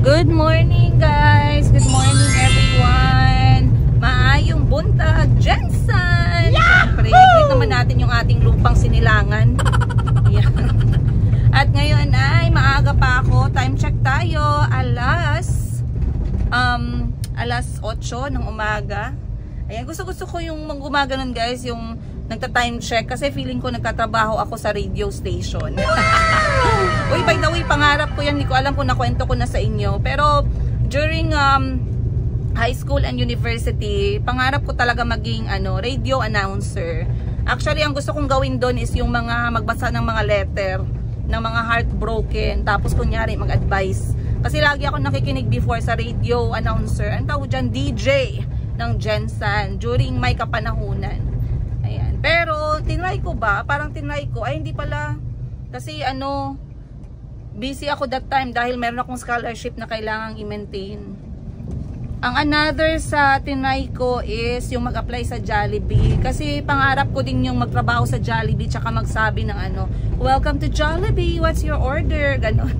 Good morning guys! Good morning everyone! Maayong buntag, Jensen! Siyempre, i-greet naman natin yung ating lupang sinilangan. Ayan. At ngayon ay maaga pa ako. Time check tayo. Alas 8 ng umaga. Ayan, gusto ko yung umaga nun guys, yung nagta-time check kasi feeling ko nagtatrabaho ako sa radio station. Uy, by the way, pangarap ko yan. Hindi ko alam kung nakwento ko na sa inyo. Pero during high school and university, pangarap ko talaga maging radio announcer. Actually, ang gusto kong gawin doon is yung mga magbasa ng mga letter ng mga heartbroken. Tapos kunyari mag-advise. Kasi lagi ako nakikinig before sa radio announcer. Ang tawag dyan, DJ ng Jensen during may kapanahunan. Ayan. Pero tinry ko ba? Parang tinry ko. Ay, hindi pala. Kasi busy ako that time dahil meron akong scholarship na kailangang i-maintain. Ang another sa tinry ko is yung mag-apply sa Jollibee. Kasi pangarap ko din yung magtrabaho sa Jollibee tsaka magsabi ng welcome to Jollibee, what's your order? Ganon.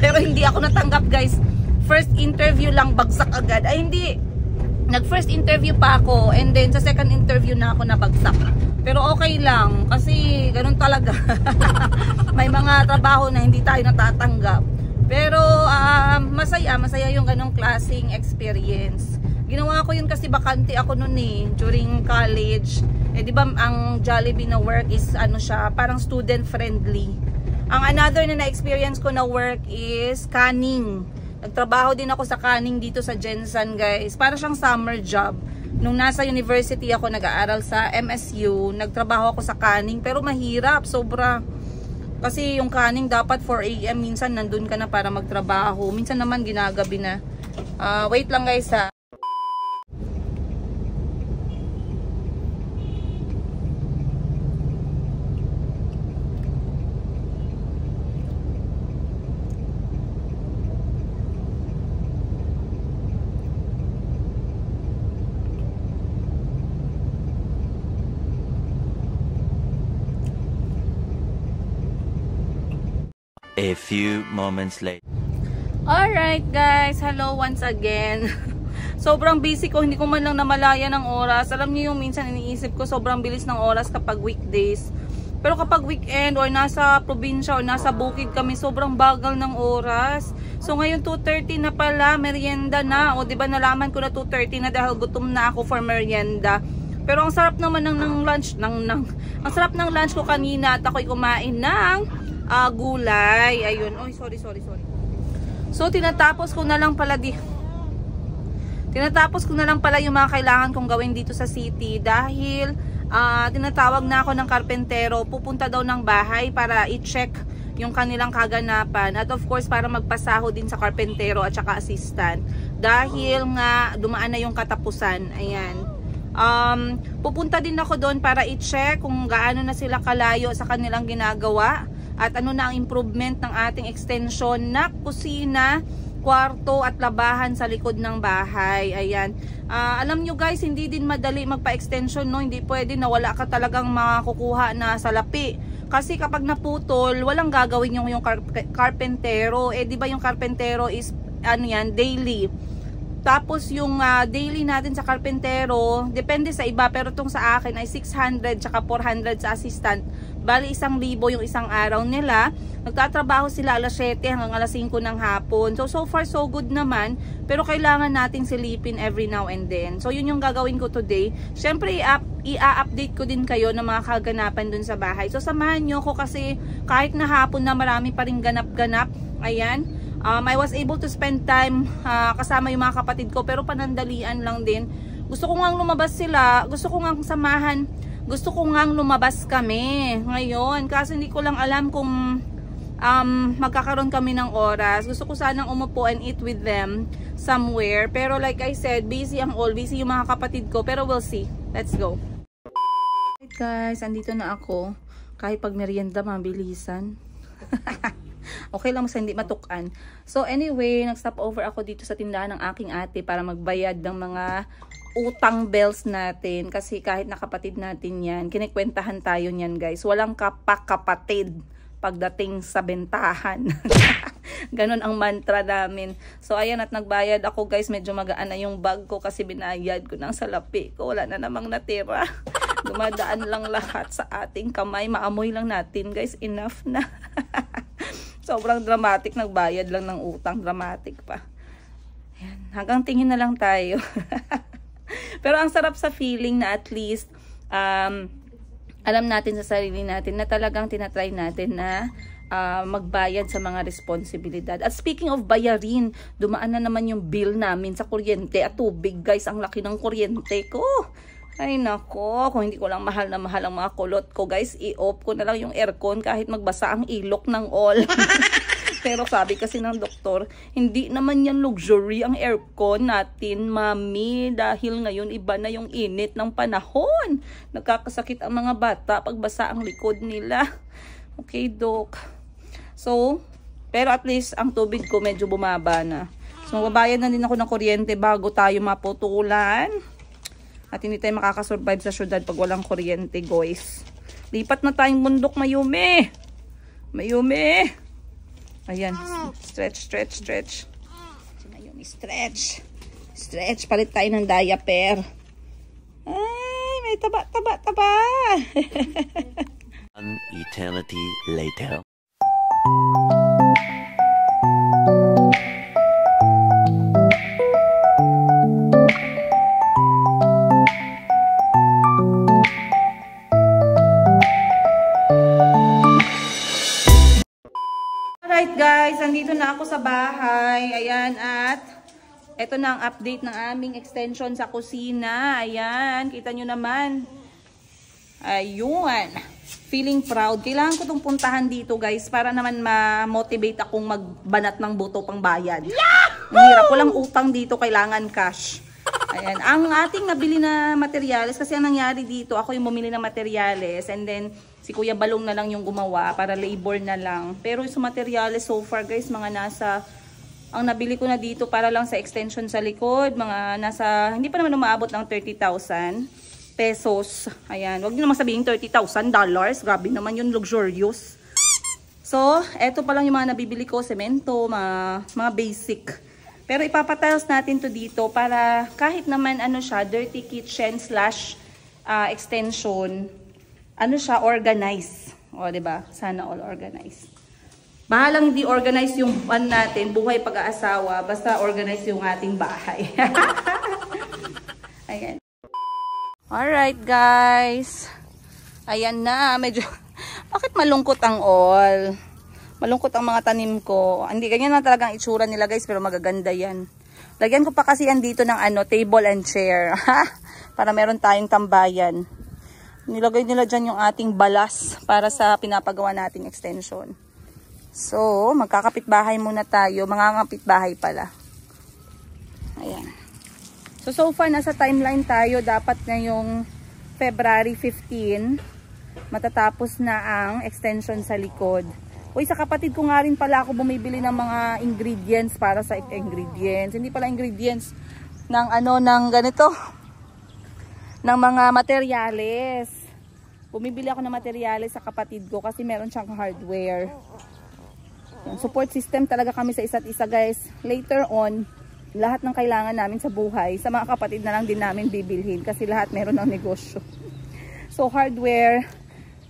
Pero hindi ako natanggap guys. First interview lang, bagsak agad. Ay hindi. Nag-first interview pa ako and then sa second interview na ako nabagsak. Pero okay lang kasi ganun talaga. May mga trabaho na hindi tayo natatanggap. Pero masaya yung ganung klaseng experience. Ginawa ko yun kasi bakante ako noon during college. Eh di ba ang Jollibee na work is siya, parang student friendly. Ang another na experience ko na work is canning. Nagtrabaho din ako sa canning dito sa Jensen guys. Para siyang summer job. Nung nasa university ako nag-aaral sa MSU, nagtrabaho ako sa canning. Pero mahirap, sobra. Kasi yung canning dapat 4 AM. Minsan nandun ka na para magtrabaho. Minsan naman ginagabi na. Wait lang guys ha. A few moments later. Alright guys, hello once again. Sobrang busy ko, hindi ko man lang namalaya ng oras. Alam niyo yung minsan iniisip ko sobrang bilis ng oras kapag weekdays. Pero kapag weekend or nasa probinsya or nasa bukid kami, sobrang bagal ng oras. So ngayon 2:30 na pala, merienda na. O diba nalaman ko na 2:30 na dahil gutom na ako for merienda. Pero ang sarap naman ng lunch, ang sarap ng lunch ko kanina at ako'y kumain ng gulay. Ayun. Oy, sorry. So, tinatapos ko na lang pala yung mga kailangan kong gawin dito sa city dahil tinatawag na ako ng karpentero. Pupunta daw ng bahay para i-check yung kanilang kaganapan. At of course, para magpasaho din sa karpentero at saka assistant. Dahil nga, dumaan na yung katapusan. Ayan. Pupunta din ako doon para i-check kung gaano na sila kalayo sa kanilang ginagawa. At ano na ang improvement ng ating extension na kusina, kwarto at labahan sa likod ng bahay. Ayan. Alam nyo guys, hindi din madali magpa-extension, no? Hindi pwede na wala ka talagang makakukuha na salapi. Kasi kapag naputol, walang gagawin yung karpentero. Eh di ba yung karpentero is daily. Tapos yung daily natin sa karpentero, depende sa iba, pero itong sa akin ay 600 tsaka 400 sa assistant. Bali 1,000 yung isang araw nila. Nagtatrabaho sila alas 7 hanggang alas 5 ng hapon. So far so good naman, pero kailangan nating silipin every now and then. So yun yung gagawin ko today. Syempre i-update ko din kayo ng mga kaganapan dun sa bahay. So samahan nyo ko kasi kahit na hapon na marami pa ring ganap-ganap. Ayan. I was able to spend time kasama yung mga kapatid ko, pero panandalian lang din. Gusto ko ngang lumabas sila, gusto ko ngang samahan, gusto ko ngang lumabas kami ngayon. Kasi hindi ko lang alam kung magkakaroon kami ng oras. Gusto ko sanang umupo and eat with them somewhere. Pero like I said, busy yung mga kapatid ko. Pero we'll see. Let's go. Alright guys, andito na ako. Kahit pag merienda, mabilisan. Okay lang sa hindi matukan. So anyway, nag-stop over ako dito sa tindahan ng aking ate para magbayad ng mga utang bells natin. Kasi kahit nakapatid natin yan, kinikwentahan tayo niyan guys. Walang kapakapatid pagdating sa bentahan. Ganon ang mantra namin. So ayan, at nagbayad ako guys. Medyo magaan na yung bag ko kasi binayad ko ng salapi ko. Wala na namang natira. Dumadaan lang lahat sa ating kamay. Maamoy lang natin guys. Enough na. Sobrang dramatic. Nagbayad lang ng utang. Dramatic pa. Ayan. Hanggang tingin na lang tayo. Pero ang sarap sa feeling na at least alam natin sa sarili natin na talagang tinatry natin na magbayad sa mga responsibilidad. At speaking of bayarin, dumaan na naman yung bill namin sa kuryente at tubig guys. Ang laki ng kuryente ko. Ay nako, kung hindi ko lang mahal na mahal ang mga kulot ko guys, i-off ko na lang yung aircon kahit magbasa ang ilok ng all. Pero sabi kasi ng doktor, hindi naman yan luxury ang aircon natin, mami. Dahil ngayon iba na yung init ng panahon. Nagkakasakit ang mga bata pag basa ang likod nila. Okay, Dok. So, pero at least ang tubig ko medyo bumaba na. So, mababayad na din ako ng kuryente bago tayo maputulan. At hindi tayo makakasurvive sa syudad pag walang kuryente, guys. Lipat na tayong bundok, Mayumi. Mayumi. Ayan, stretch. Mayumi, stretch. Stretch, palit tayo ng diaper. Ay, may taba. An eternity later. Alright guys, andito na ako sa bahay. Ayan, at eto na ang update ng aming extension sa kusina. Ayan, kita nyo naman. Ayun. Feeling proud. Kailangan ko itong puntahan dito guys para naman ma-motivate akong magbanat ng buto pang bayad. Ang hirap, walang utang dito, kailangan cash. Ayan. Ang ating nabili na materyales, kasi ang nangyari dito, ako yung bumili ng materyales and then si Kuya Balong na lang yung gumawa para labor na lang. Pero yung materyales so far guys, mga nasa, ang nabili ko na dito para lang sa extension sa likod, mga nasa, hindi pa naman umaabot ng 30,000 pesos. Ayan, wag niyo naman sabihin $30,000. Grabe naman yung luxurious. So, eto pa lang yung mga nabibili ko, semento, mga basic. Pero ipapatiles natin to dito para kahit naman ano siya, dirty kitchen slash extension, ano siya, organize. O, diba? Sana all organize. Bahalang hindi organize yung natin, buhay pag-aasawa, basta organize yung ating bahay. Ayan. Alright guys. Ayan na, medyo bakit malungkot ang all? Malungkot ang mga tanim ko. Hindi ganyan na talagang itsura nila guys, pero magaganda yan. Lagyan ko pa kasi yan dito ng table and chair. Para meron tayong tambayan. Nilagay nila dyan yung ating balas para sa pinapagawa nating extension. So, magkakapit-bahay muna tayo. Mangangapit-bahay pala. Ayan. So far, nasa timeline tayo. Dapat ngayong February 15, matatapos na ang extension sa likod. Uy, sa kapatid ko nga rin pala ako bumibili ng mga ingredients para sa ingredients. Hindi pala ingredients ng ng ganito. Ng mga materyales. Bumibili ako ng materyales sa kapatid ko kasi meron siyang hardware. Yan, support system talaga kami sa isa't isa guys. Later on, lahat ng kailangan namin sa buhay, sa mga kapatid na lang din namin bibilhin kasi lahat meron ng negosyo. So hardware,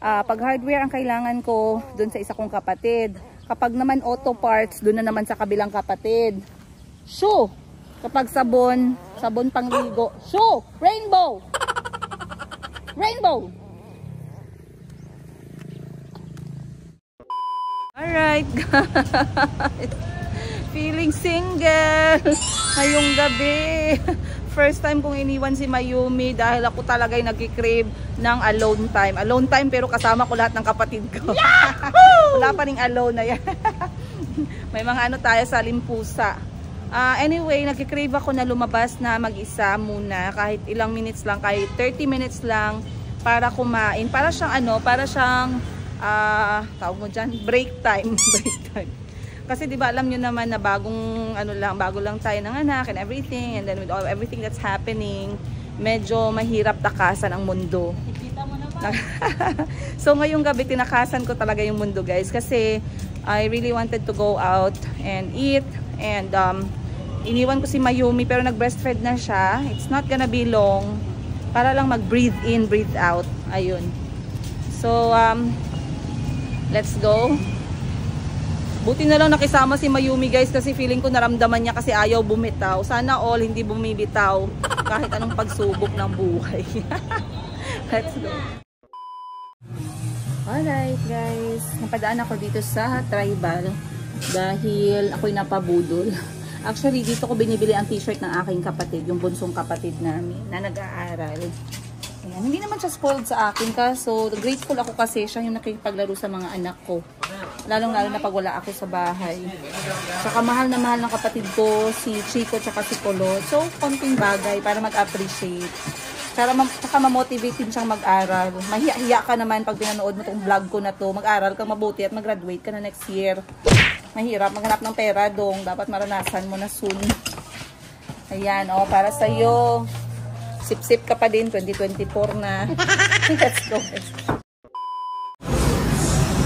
pag hardware ang kailangan ko dun sa isa kong kapatid. Kapag naman auto parts, dun na naman sa kabilang kapatid. Shoe! Kapag sabon pangligo. Shoe! Rainbow! Rainbow! Alright guys. Feeling single ngayong gabi. First time kong iniwan si Mayumi dahil ako talaga yung nag-crave ng alone time. Alone time pero kasama ko lahat ng kapatid ko. Wala pa ring alone na yan. May mga tayo sa limpusa. Anyway, nag-crave ako na lumabas na mag-isa muna. Kahit ilang minutes lang, kahit 30 minutes lang para kumain. Para siyang tawag mo dyan, break time. Break time. Kasi 'di ba alam niyo naman na bago lang tayo ng anak and everything, and then with everything that's happening, medyo mahirap takasan ang mundo. Ikita mo na So ngayong gabi tinakasan ko talaga yung mundo guys kasi I really wanted to go out and eat and iniwan ko si Mayumi pero nag-breastfed na siya. It's not gonna be long para lang mag-breathe in, breathe out. Ayun. So let's go. Buti na lang nakisama si Mayumi guys kasi feeling ko naramdaman niya kasi ayaw bumitaw. Sana all hindi bumibitaw kahit anong pagsubok ng buhay. Let's go. Alright guys, napadaan ako dito sa Tribal dahil ako'y napabudol. Actually dito ko binibili ang t-shirt ng aking kapatid, yung bunsong kapatid namin na nag-aaral. Ayan. Hindi naman siya spoiled sa akin so grateful ako kasi siya yung nakikipaglaro sa mga anak ko. Lalong-lalo na pag wala ako sa bahay. Tsaka mahal na mahal ng kapatid ko si Chico tsaka si Kulot. So konting bagay para mag-appreciate. Tsaka ma-motivate din siyang mag-aral. Mahiya ka naman pag pinanood mo itong vlog ko na to. Mag-aral kang mabuti at mag-graduate ka na next year. Mahirap maghanap ng pera dong. Dapat maranasan mo na soon. Ayan, para sa'yo. Sip-sip ka pa din. 2024 na. Let's go.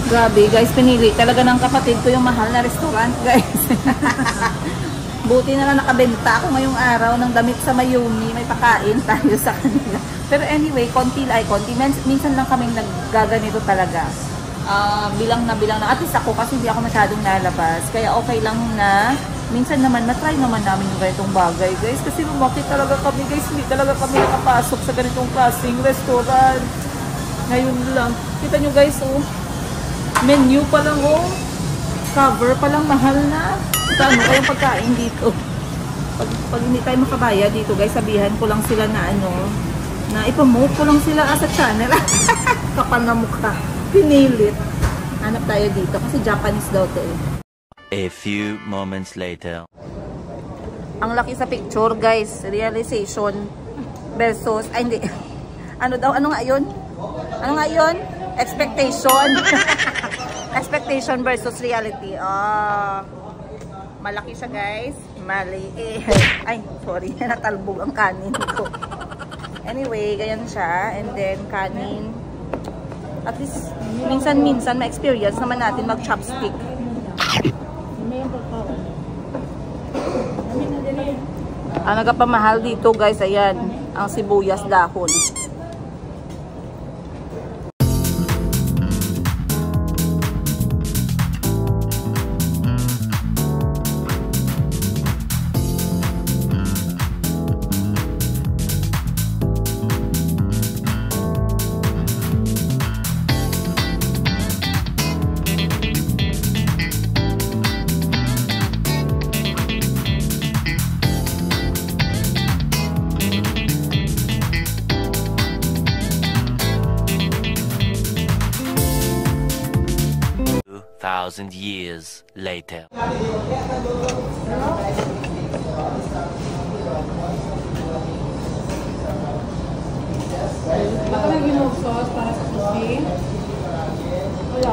Grabe guys, pinili talaga ng kapatid ko yung mahal na restaurant guys. Buti na lang nakabenta ako ngayong araw ng damit sa Mayumi. May pakain tayo sa kanila. Pero anyway, konti. Minsan lang kaming naggaganito talaga. Bilang na. At least ako kasi hindi ako masyadong nalabas. Kaya okay lang na. Minsan naman, matry naman namin yung ganitong bagay guys. Kasi lumaki talaga kami guys. Hindi talaga kami nakapasok sa ganitong klaseng restaurant. Ngayon lang. Kita nyo guys, menu pa lang, cover pa lang, mahal na. Ano kayong pagkain dito? Pag hindi tayo makabaya dito guys, sabihan ko lang sila na na ipamote ko lang sila as a channel. Kapal na mukha. Pinilit. Hanap tayo dito kasi Japanese daw to A few moments later. Ang laki sa picture guys. Realization versus, ay hindi. Ano nga yun? Ano nga yun? Expectation. Expectation versus reality. Malaki siya guys. Maliit. Ay, sorry. Natalbog ang kanin ko. Anyway, ganyan siya. And then, kanin. At least, minsan ma-experience naman natin mag-chopstick. Ang nagpamahal dito guys, ayan. Ang sibuyas dahon. Thousand years later. Ako lang yung sauce para sa sushi. Wala.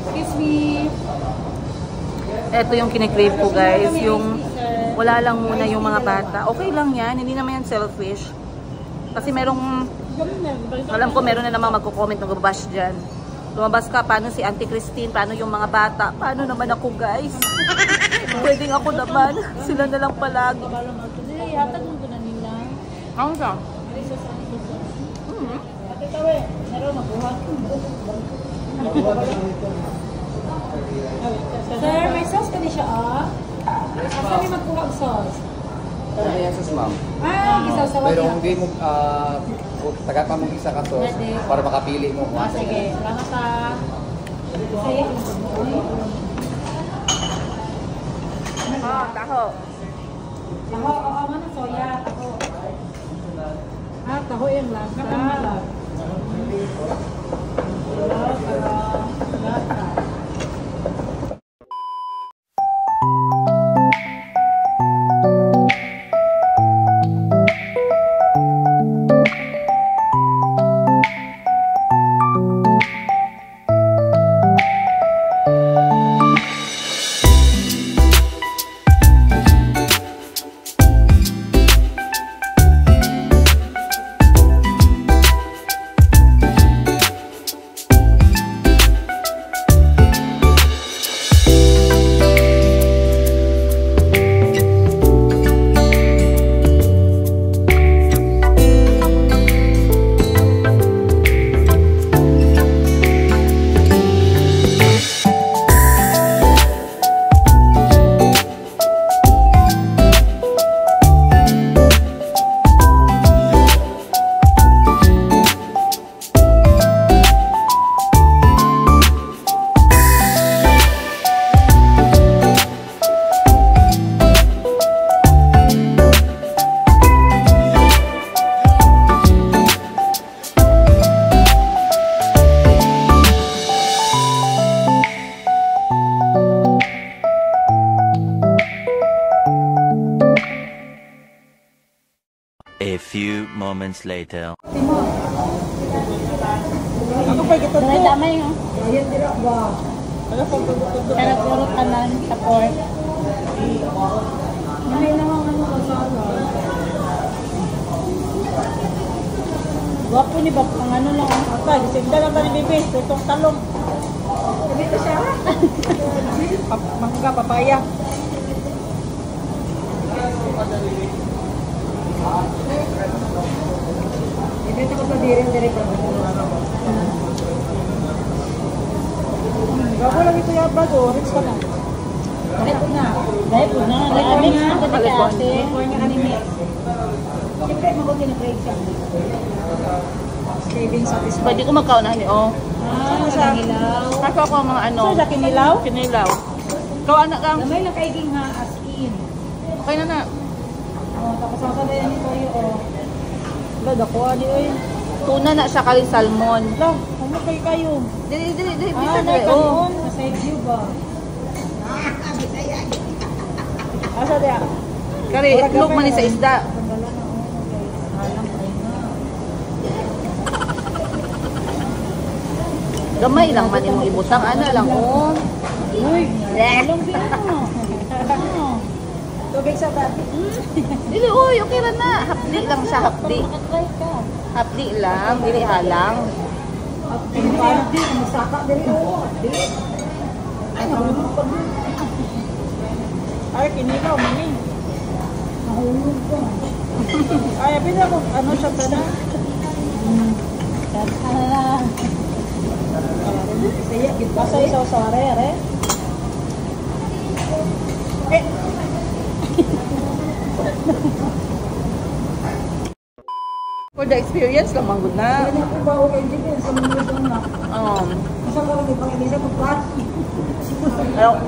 Excuse me. Ito yung kinikrave ko guys. Yung wala lang muna yung mga bata. Okay lang yan. Hindi naman yan selfish. Kasi alam ko meron na namang magko-comment ng babash dyan. Lumabas ka, paano si Auntie Christine, paano yung mga bata, paano naman ako guys? Pwedeng ako naman, sila na lang palagi. Hatag mo ko na nila. Ano siya? Ate tawe, meron mabuhat. Sir, may sauce ka di siya Asa may magkuha ang sauce? Ayan sa ma'am. Isaw-sawa Pero niya. hindi mo, tagat pa mong isa ka sauce para makapili mo. Sige, salamat sa... Sige. Taho. Taho, ano, soya, taho. Taho yung lasa. moments later. Ako pa gito to. Damay ha. Ayan dira ba. Ala pag tudo. Pero puro tanan sa pork. May naman ano kasama. Wapo ni ba pang ano lang ang atay. Sinda lang tani bibis. Itong talong. Sabi ko siya. Mangga, papaya. Dito ko pa dire pa. Bago lang ito yung bago. Orange ka na. Dahil po na. Mix na ito ni ate. Before niya kanimi. Siyempre, mabuti na break siya. Craving satisfied. Pwede ko magkaunahan ni oh. Ano sa kinilaw? Kaso ako ang mga ano. Sa kinilaw? Kinilaw. Ikaw anak kang. Gamay na kaiging ha, as in. Okay na na. Tapos ang kalayan nito yung Lad, ako ali oy. Tuna na siya kali salmon. Lang, ano kayo? Dili. Ah, nakaroon. Nasa view ba? Asa dia? Kari, itlog man ni sa isda. Gamay lang man imong ibutang ana lang oh. Uy, along din mo. Tubig sa dati. Dili oy, okay ra na. Hapdi lang siya, hapdi. Try ka. Hapdi lang, dili halang. Hindi, masaka dali oh. Ay, nahulog pa. Ay, kinilaw, mami. Nahulog pa. Ay, pwede ako, ano siya pa na? Basta isaw sa are. For the experience lang manggod na. Kaya po ba okay din sa mga na? Isang ko lang di pang-ibisa magpat.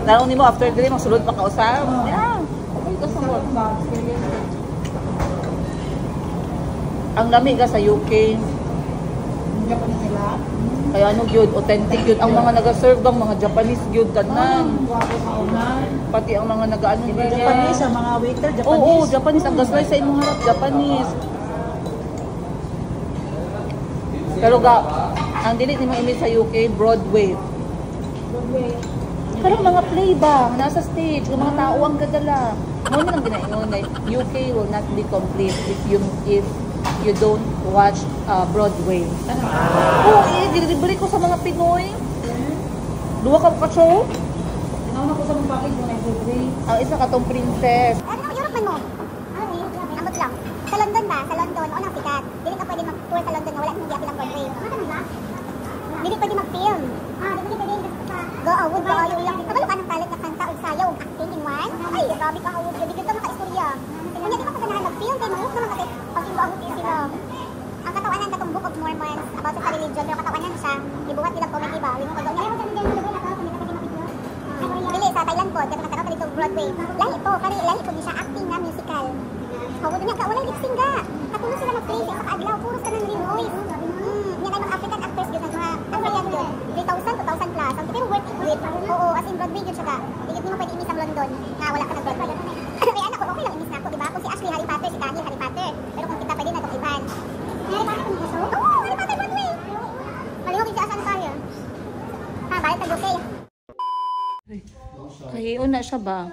Lalo nimo after dili magsulod pa ka usab. Yeah. Okay ka sa work. Ang lami ka sa UK. Japanese sila. Kaya ano gyud authentic gyud ang mga naga-serve bang mga Japanese gyud tanan. Pati ang mga nagaano gyud. Japanese ang mga waiter, Japanese. Oo, Japanese ang gaslight sa imong harap Japanese. Pero ang dili nimo image sa UK Broadway. Pero mga play ba nasa stage, ang mga tao ang gadala. Mo na lang ginaingon na UK will not be complete if you don't watch Broadway. Oo, dilibre ko sa mga Pinoy. Duwa ka show? Nauna ko sa mga pakit mo na Broadway. Ang isa katong princess. Ano, Europe man mo? Amot lang. Sa London ba? Sa London, unang sikat. Dili ka pwede mag-tour sa London na wala nang giapil ang Broadway. Dili pwede mag-film. Dili pwede go awod ba ayo lang. Kabalo ka ng talent na kanta ug sayaw ug acting in one. Ay, grabe ka awod. Dili ka maka-istorya. Kunya di ba ka ganahan mag-film kay mahus naman kasi pag ibuawod sila. Ang katawanan katong Book of Mormon about sa religion pero katawanan siya gibuhat nila comedy ba. Lingon ka daw dili sa Thailand po, katong natanaw dito Broadway. Lahi po, kani lahi po siya acting na musical. Hawod niya ka wala lip sync ga. Katulo sila mag-play sa adlaw puro sa nang voice. Niya kay mga African actors gyud nga ang Korean gyud. 3,000 to 1,000 plus. Ang pero worth it. Oo, as in Broadway gyud siya ga. Dili mo pwede imis ang London nga wala ka nag Broadway. Kaya anak ko okay lang imis na ako, di ba? Kung si Ashley Harry Potter, si Daniel Harry Potter. Pero kung kita pwede na tong iban. Harry Potter ni Gusto? Oo, Harry Potter Broadway. Malihog yung asan tayo. Ha, balik tag okay. Kahiyon na siya ba?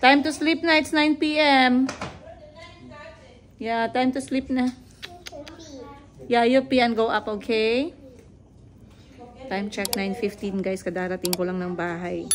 Time to sleep na, it's 9 p.m. Yeah, time to sleep na. Yeah, you pee and go up, okay? Time check 9:15 guys, kadarating ko lang ng bahay.